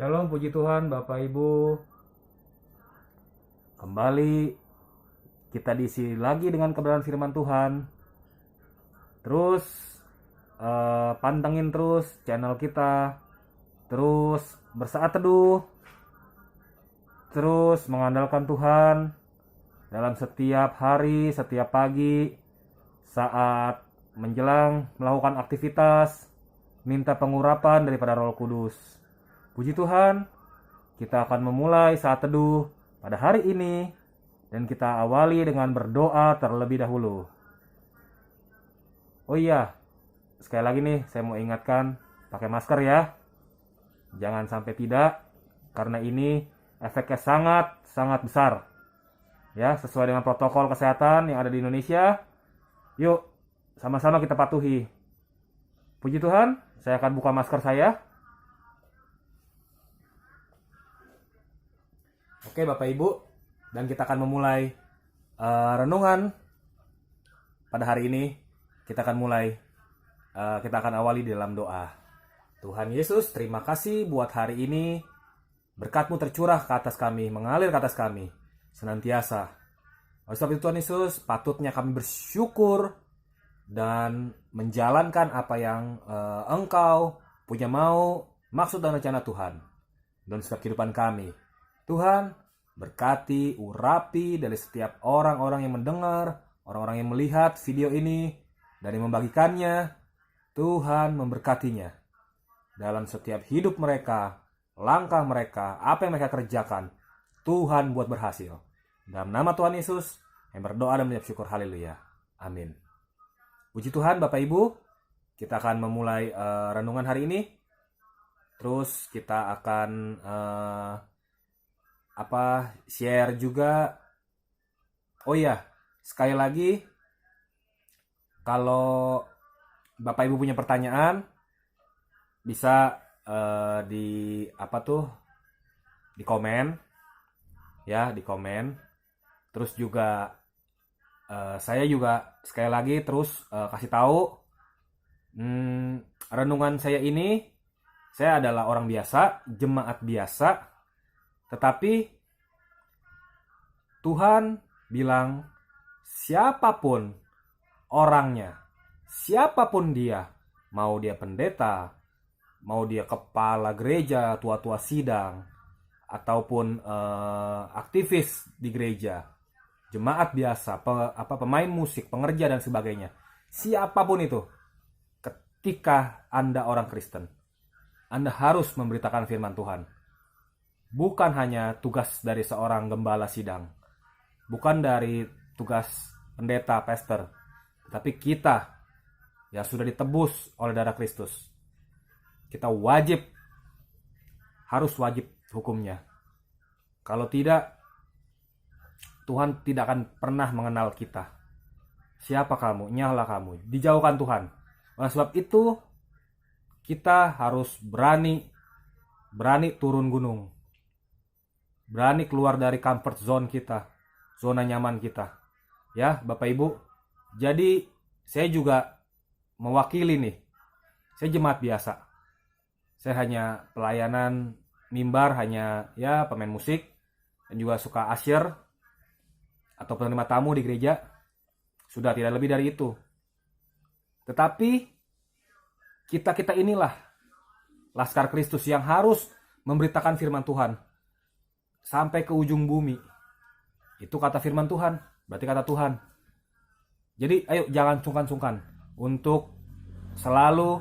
Shalom, puji Tuhan, Bapak Ibu. Kembali kita diisi lagi dengan kebenaran firman Tuhan. Terus pantengin terus channel kita. Terus bersaat teduh. Terus mengandalkan Tuhan dalam setiap hari, setiap pagi, saat menjelang melakukan aktivitas, minta pengurapan daripada Roh Kudus. Puji Tuhan, kita akan memulai saat teduh pada hari ini dan kita awali dengan berdoa terlebih dahulu. Oh iya, sekali lagi nih saya mau ingatkan pakai masker ya. Jangan sampai tidak, karena ini efeknya sangat besar. Ya, sesuai dengan protokol kesehatan yang ada di Indonesia. Yuk, sama-sama kita patuhi. Puji Tuhan, saya akan buka masker saya. Oke Bapak Ibu, dan kita akan memulai renungan pada hari ini. Kita akan awali dalam doa. Tuhan Yesus, terima kasih buat hari ini. Berkat-Mu tercurah ke atas kami, mengalir ke atas kami senantiasa. Oleh sebab itu Tuhan Yesus, patutnya kami bersyukur dan menjalankan apa yang Engkau punya mau, maksud dan rencana Tuhan dalam setiap kehidupan kami. Tuhan, berkati, urapi dari setiap orang-orang yang mendengar, orang-orang yang melihat video ini, dan yang membagikannya. Tuhan memberkatinya dalam setiap hidup mereka, langkah mereka, apa yang mereka kerjakan. Tuhan buat berhasil. Dalam nama Tuhan Yesus, yang berdoa dan mengucap syukur, haleluya. Amin. Puji Tuhan Bapak Ibu, kita akan memulai renungan hari ini. Terus kita akan share juga. Oh iya, sekali lagi, kalau Bapak Ibu punya pertanyaan, bisa di komen ya, di komen. Terus juga saya juga sekali lagi terus kasih tahu, renungan saya ini, saya adalah orang biasa, jemaat biasa. Tetapi Tuhan bilang siapapun orangnya, siapapun dia, mau dia pendeta, mau dia kepala gereja, tua-tua sidang, ataupun aktivis di gereja, jemaat biasa, pemain musik, pengerja dan sebagainya, siapapun itu, ketika Anda orang Kristen, Anda harus memberitakan firman Tuhan. Bukan hanya tugas dari seorang gembala sidang, bukan dari tugas pendeta, pastor, tapi kita yang sudah ditebus oleh darah Kristus, kita harus wajib hukumnya. Kalau tidak, Tuhan tidak akan pernah mengenal kita. Siapa kamu? Nyala kamu. Dijauhkan Tuhan. Oleh sebab itu, kita harus berani turun gunung. Berani keluar dari comfort zone kita, zona nyaman kita. Ya, Bapak Ibu. Jadi, saya juga mewakili nih. Saya jemaat biasa. Saya hanya pelayanan mimbar, hanya ya pemain musik, dan juga suka asyir atau penerima tamu di gereja. Sudah, tidak lebih dari itu. Tetapi kita inilah Laskar Kristus yang harus memberitakan firman Tuhan sampai ke ujung bumi. Itu kata firman Tuhan, berarti kata Tuhan. Jadi ayo jangan sungkan-sungkan untuk selalu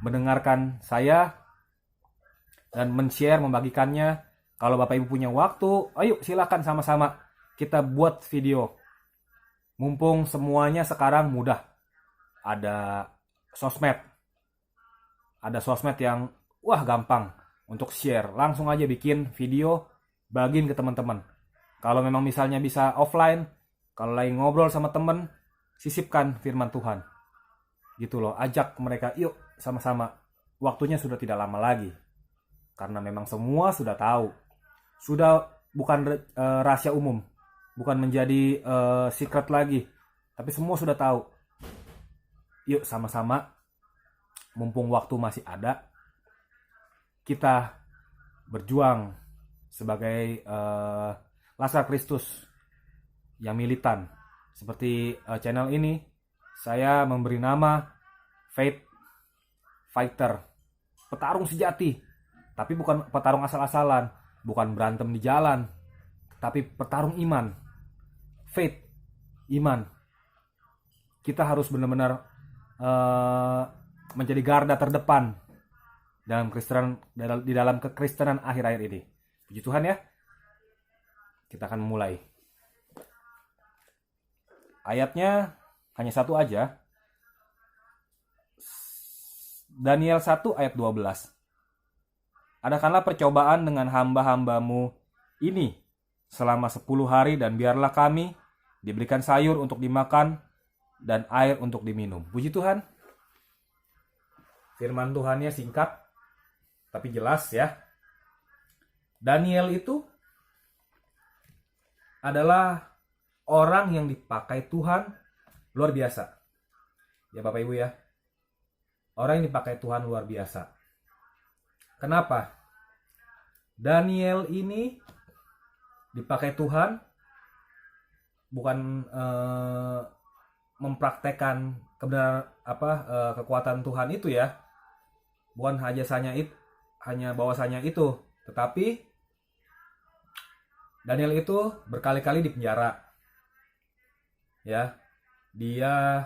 mendengarkan saya dan men-share, membagikannya. Kalau Bapak Ibu punya waktu, ayo silakan sama-sama kita buat video. Mumpung semuanya sekarang mudah. Ada sosmed. Ada sosmed yang gampang untuk share. Langsung aja bikin video, bagiin ke teman-teman. Kalau memang misalnya bisa offline, kalau lagi ngobrol sama teman, sisipkan firman Tuhan. Gitu loh, ajak mereka, yuk sama-sama. Waktunya sudah tidak lama lagi. Karena memang semua sudah tahu. Sudah bukan rahasia umum. Bukan menjadi secret lagi. Tapi semua sudah tahu. Yuk sama-sama, mumpung waktu masih ada, kita berjuang sebagai Laskar Kristus yang militan. Seperti channel ini, saya memberi nama Faith Fighter, petarung sejati. Tapi bukan petarung asal-asalan, bukan berantem di jalan, tapi petarung iman. Faith, iman. Kita harus benar-benar menjadi garda terdepan di dalam kekristenan akhir-akhir ini. Puji Tuhan ya. Kita akan mulai. Ayatnya hanya satu aja. Daniel 1 ayat 12. Adakanlah percobaan dengan hamba-hambamu ini selama 10 hari, dan biarlah kami diberikan sayur untuk dimakan dan air untuk diminum. Puji Tuhan. Firman Tuhannya singkat tapi jelas ya. Daniel itu adalah orang yang dipakai Tuhan luar biasa. Ya Bapak Ibu ya. Orang yang dipakai Tuhan luar biasa. Kenapa? Daniel ini dipakai Tuhan bukan mempraktekkan kebenaran kekuatan Tuhan itu ya. Bukan hanya bahwasanya itu, tetapi Daniel itu berkali-kali di penjara. Ya, dia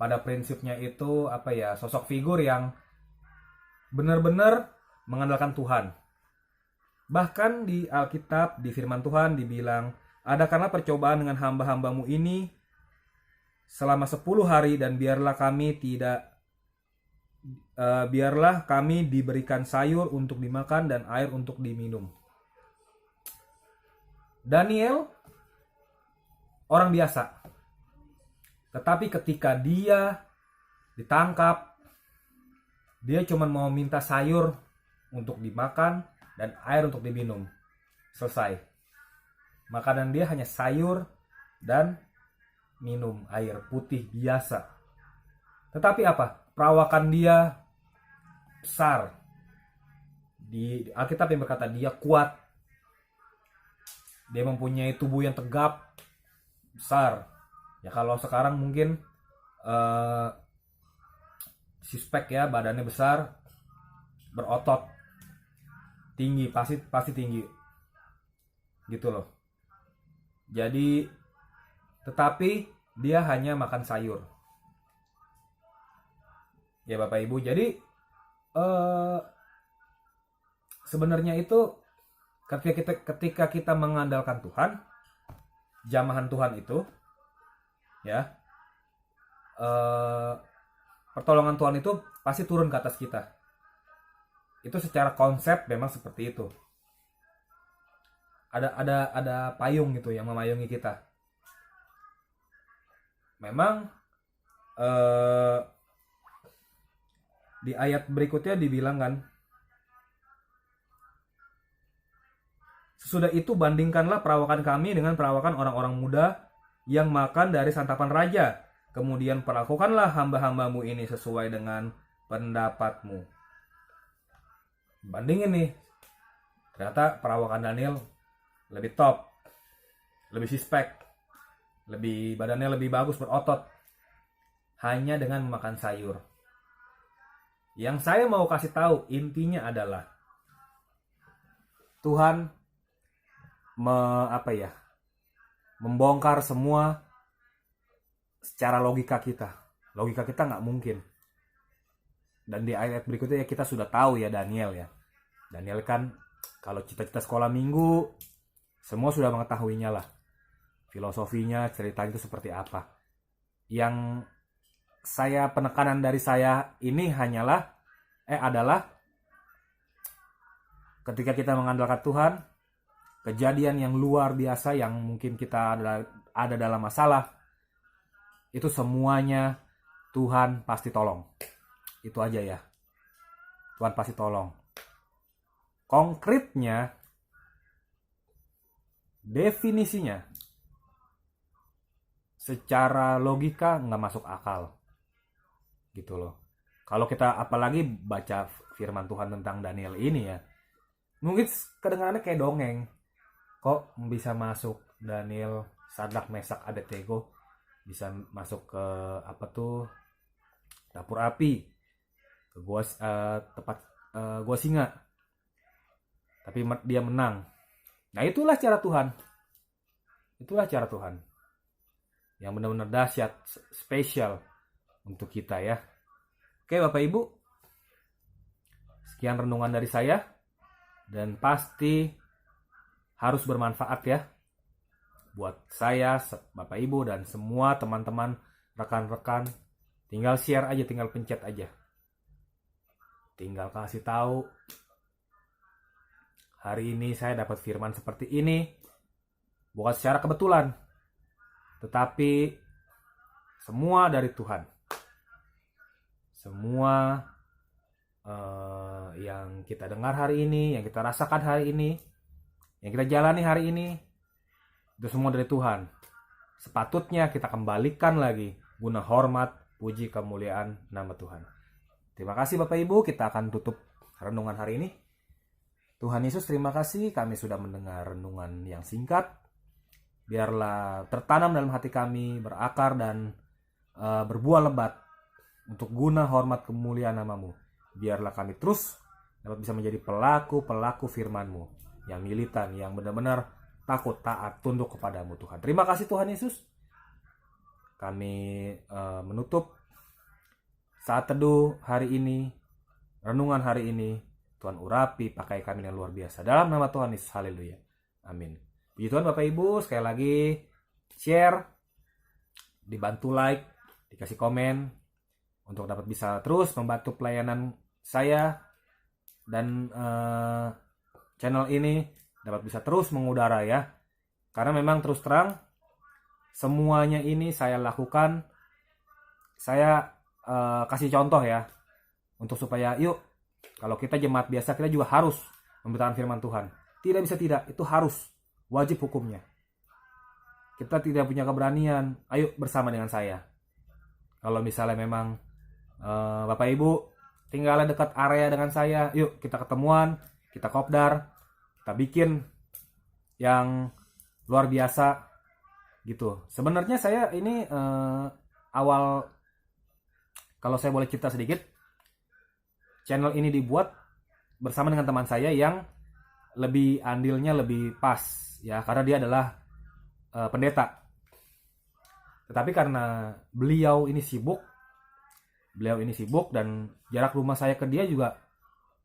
pada prinsipnya itu sosok figur yang benar-benar mengandalkan Tuhan. Bahkan di Alkitab, di firman Tuhan dibilang, adakanlah percobaan dengan hamba-hambamu ini selama 10 hari, dan biarlah kami diberikan sayur untuk dimakan dan air untuk diminum. Daniel orang biasa. Tetapi ketika dia ditangkap, dia cuma mau minta sayur untuk dimakan dan air untuk diminum. Selesai. Makanan dia hanya sayur dan minum air putih biasa. Tetapi perawakan dia besar. Di Alkitab yang berkata dia kuat. Dia mempunyai tubuh yang tegap, besar. Ya kalau sekarang mungkin suspek ya, badannya besar, berotot, tinggi, pasti tinggi. Gitu loh. Jadi tetapi dia hanya makan sayur. Ya Bapak Ibu, jadi sebenarnya itu ketika kita mengandalkan Tuhan, jamahan Tuhan itu ya, pertolongan Tuhan itu pasti turun ke atas kita. Itu secara konsep memang seperti itu. Ada payung gitu yang memayungi kita. Memang di ayat berikutnya dibilang kan, sesudah itu bandingkanlah perawakan kami dengan perawakan orang-orang muda yang makan dari santapan raja. Kemudian perlakukanlah hamba-hambamu ini sesuai dengan pendapatmu. Bandingin nih. Ternyata perawakan Daniel lebih top, lebih suspek, badannya lebih bagus, berotot, hanya dengan memakan sayur. Yang saya mau kasih tahu intinya adalah Tuhan membongkar semua secara logika kita. Logika kita nggak mungkin. Dan di ayat berikutnya kita sudah tahu ya Daniel ya. Daniel kan kalau cita-cita sekolah minggu semua sudah mengetahuinya lah. Filosofinya, ceritanya itu seperti apa. Yang penekanan dari saya ini adalah ketika kita mengandalkan Tuhan, kejadian yang luar biasa yang mungkin kita ada dalam masalah, itu semuanya Tuhan pasti tolong. Itu aja ya. Tuhan pasti tolong. Konkretnya, definisinya secara logika nggak masuk akal. Gitu loh. Kalau kita apalagi baca firman Tuhan tentang Daniel ini ya, Mungkin kedengarannya kayak dongeng. Kok bisa masuk Daniel, Sadrak, Mesak, Abednego bisa masuk ke apa tuh dapur api, ke tempat gua singa, tapi dia menang. Nah, itulah cara Tuhan. Itulah cara Tuhan yang benar-benar dahsyat, spesial untuk kita ya. Oke Bapak Ibu, sekian renungan dari saya, dan pasti harus bermanfaat ya buat saya, Bapak Ibu, dan semua teman-teman, rekan-rekan. Tinggal share aja, tinggal pencet aja, tinggal kasih tahu hari ini saya dapat firman seperti ini, bukan secara kebetulan, tetapi semua dari Tuhan. Semua yang kita dengar hari ini, yang kita rasakan hari ini, yang kita jalani hari ini, itu semua dari Tuhan. Sepatutnya kita kembalikan lagi guna hormat, puji, kemuliaan nama Tuhan. Terima kasih Bapak Ibu, kita akan tutup renungan hari ini. Tuhan Yesus, terima kasih kami sudah mendengar renungan yang singkat. Biarlah tertanam dalam hati kami, berakar dan berbuah lebat untuk guna hormat kemuliaan nama-Mu. Biarlah kami terus dapat bisa menjadi pelaku-pelaku firman-Mu yang militan, yang benar-benar takut, taat, tunduk kepadamu Tuhan. Terima kasih Tuhan Yesus. Kami menutup saat teduh hari ini, renungan hari ini. Tuhan urapi, pakai kami yang luar biasa. Dalam nama Tuhan Yesus, haleluya. Amin. Puji Tuhan Bapak Ibu, sekali lagi share, dibantu like, dikasih komen, untuk dapat bisa terus membantu pelayanan saya, dan channel ini dapat bisa terus mengudara ya. Karena memang terus terang, semuanya ini saya lakukan, saya kasih contoh ya, untuk supaya yuk, kalau kita jemaat biasa, kita juga harus memberitakan firman Tuhan. Tidak bisa tidak, itu harus, wajib hukumnya. Kita tidak punya keberanian, ayo bersama dengan saya. Kalau misalnya memang Bapak Ibu tinggalnya dekat area dengan saya, yuk kita ketemuan, kita kopdar, kita bikin yang luar biasa gitu. Sebenarnya saya ini awal, kalau saya boleh cerita sedikit, channel ini dibuat bersama dengan teman saya yang lebih andilnya lebih pas ya, karena dia adalah pendeta. Tetapi karena beliau ini sibuk dan jarak rumah saya ke dia juga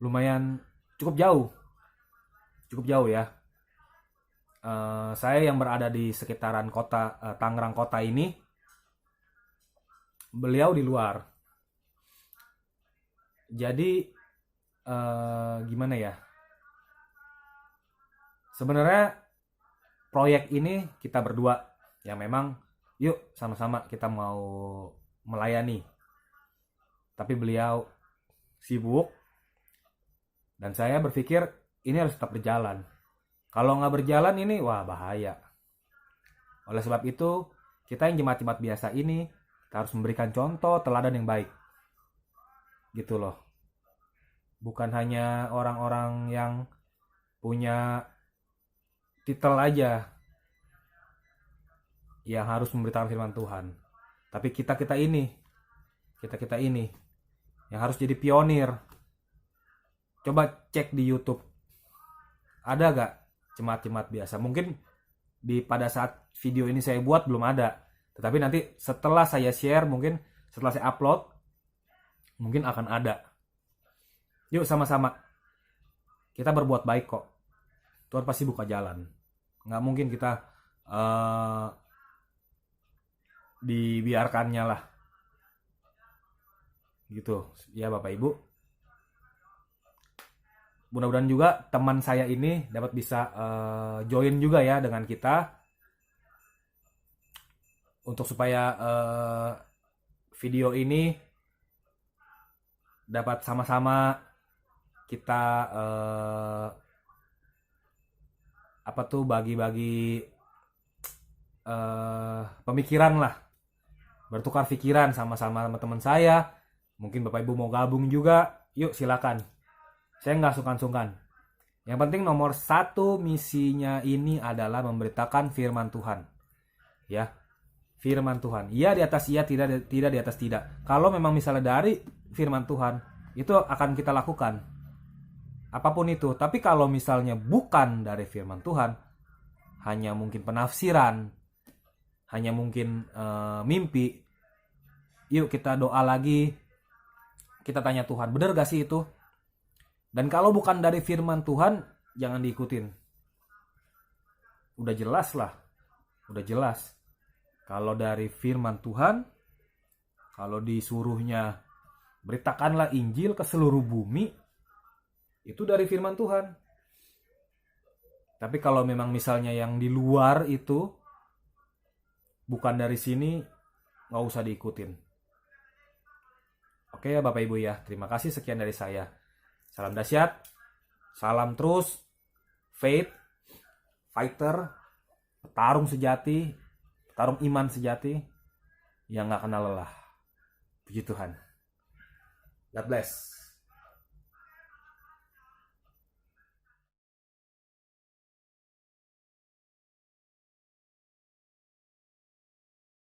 lumayan cukup jauh ya. Saya yang berada di sekitaran kota Tangerang kota ini, beliau di luar. Jadi gimana ya? Sebenarnya proyek ini kita berdua yang memang yuk sama-sama kita mau melayani. Tapi beliau sibuk dan saya berpikir ini harus tetap berjalan. Kalau nggak berjalan ini wah bahaya. Oleh sebab itu kita yang jemaat-jemaat biasa ini kita harus memberikan contoh teladan yang baik. Gitu loh. Bukan hanya orang-orang yang punya titel aja yang harus memberitakan firman Tuhan. Tapi kita ini yang harus jadi pionir. Coba cek di YouTube. Ada gak jemaat-jemaat biasa? Mungkin pada saat video ini saya buat belum ada. Tetapi nanti setelah saya share, mungkin setelah saya upload, mungkin akan ada. Yuk sama-sama. Kita berbuat baik kok. Tuhan pasti buka jalan. Nggak mungkin kita dibiarkannya lah. Gitu. Ya Bapak Ibu. Mudah-mudahan juga teman saya ini dapat bisa join juga ya dengan kita. Untuk supaya video ini dapat sama-sama kita bagi-bagi pemikiran lah, bertukar pikiran sama-sama teman saya. Mungkin Bapak Ibu mau gabung juga, yuk silakan. Saya nggak sungkan-sungkan. Yang penting nomor satu misinya ini adalah memberitakan firman Tuhan. Ya, firman Tuhan. Iya di atas iya, tidak di atas tidak. Kalau memang misalnya dari firman Tuhan, itu akan kita lakukan. Apapun itu. Tapi kalau misalnya bukan dari firman Tuhan, hanya mungkin penafsiran, hanya mungkin mimpi, yuk kita doa lagi, kita tanya Tuhan, benar gak sih itu? Dan kalau bukan dari firman Tuhan, jangan diikutin. Udah jelas lah. Udah jelas. Kalau dari firman Tuhan, kalau disuruhnya beritakanlah Injil ke seluruh bumi, itu dari firman Tuhan. Tapi kalau memang misalnya yang di luar itu bukan dari sini, nggak usah diikutin. Oke ya Bapak Ibu ya, terima kasih, sekian dari saya. Salam dahsyat, salam terus, faith, fighter, petarung sejati, petarung iman sejati yang gak kenal lelah. Puji Tuhan. God bless.